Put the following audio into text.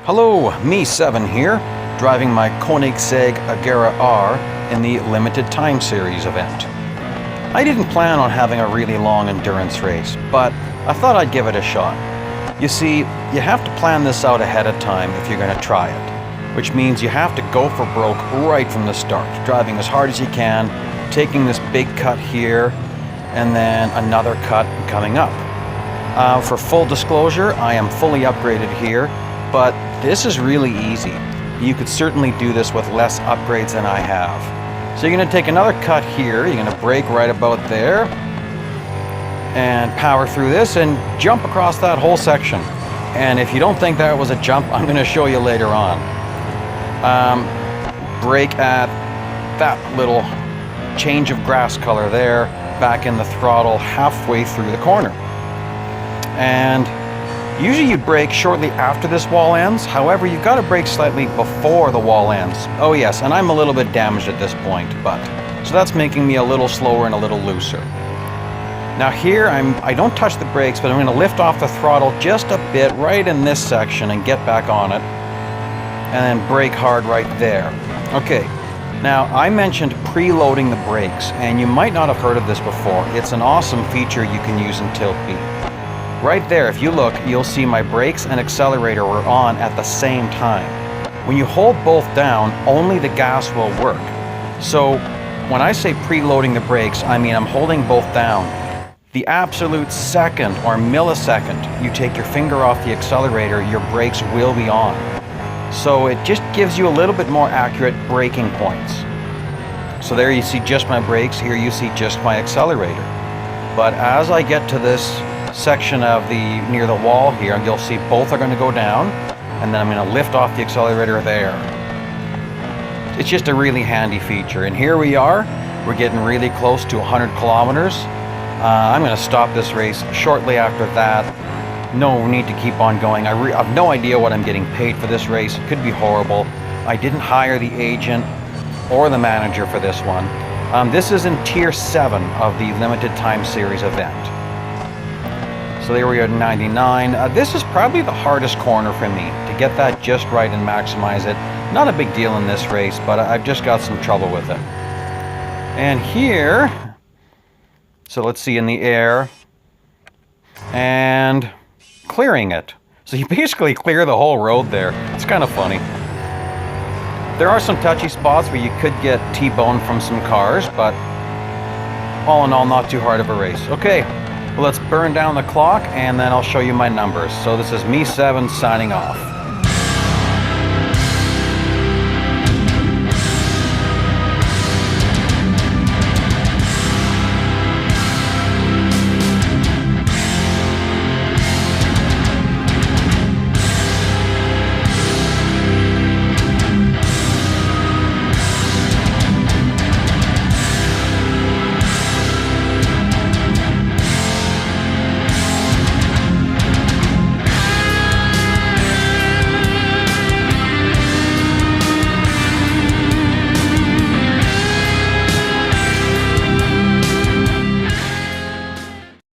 Hello, me 7 here, driving my Koenigsegg Agera R in the limited time series event. I didn't plan on having a really long endurance race, but I thought I'd give it a shot. You see, you have to plan this out ahead of time if you're going to try it, which means you have to go for broke right from the start, driving as hard as you can, taking this big cut here, and then another cut coming up. For full disclosure, I am fully upgraded here, but this is really easy. You could certainly do this with less upgrades than I have. So you're going to take another cut here, you're going to brake right about there, and power through this and jump across that whole section. And if you don't think that was a jump, I'm going to show you later on. Brake at that little change of grass color there, back in the throttle halfway through the corner. And usually you'd brake shortly after this wall ends. However, you've got to brake slightly before the wall ends. Oh yes, and I'm a little bit damaged at this point, so that's making me a little slower and a little looser. Now here, I don't touch the brakes, but I'm going to lift off the throttle just a bit right in this section and get back on it. And then brake hard right there. Okay, now I mentioned preloading the brakes, and you might not have heard of this before. It's an awesome feature you can use in Tilt B. Right there, if you look, you'll see my brakes and accelerator were on at the same time. When you hold both down, only the gas will work. So when I say preloading the brakes, I mean I'm holding both down. The absolute second or millisecond you take your finger off the accelerator, your brakes will be on. So it just gives you a little bit more accurate braking points. So there you see just my brakes, here you see just my accelerator. But as I get to this section of near the wall here, you'll see both are going to go down, and then I'm going to lift off the accelerator there. It's just a really handy feature, and here we are. We're getting really close to 100 kilometers. I'm going to stop this race shortly after that. No need to keep on going. I have no idea what I'm getting paid for this race. It could be horrible. I didn't hire the agent or the manager for this one. This is in Tier 7 of the limited time series event. So there we are at 99. This is probably the hardest corner for me, to get that just right and maximize it. Not a big deal in this race, but I've just got some trouble with it. And here, so let's see, in the air, and clearing it. So you basically clear the whole road there. It's kind of funny. There are some touchy spots where you could get T-boned from some cars, but all in all, not too hard of a race. Okay. Well, let's burn down the clock and then I'll show you my numbers. So this is me 7 signing off.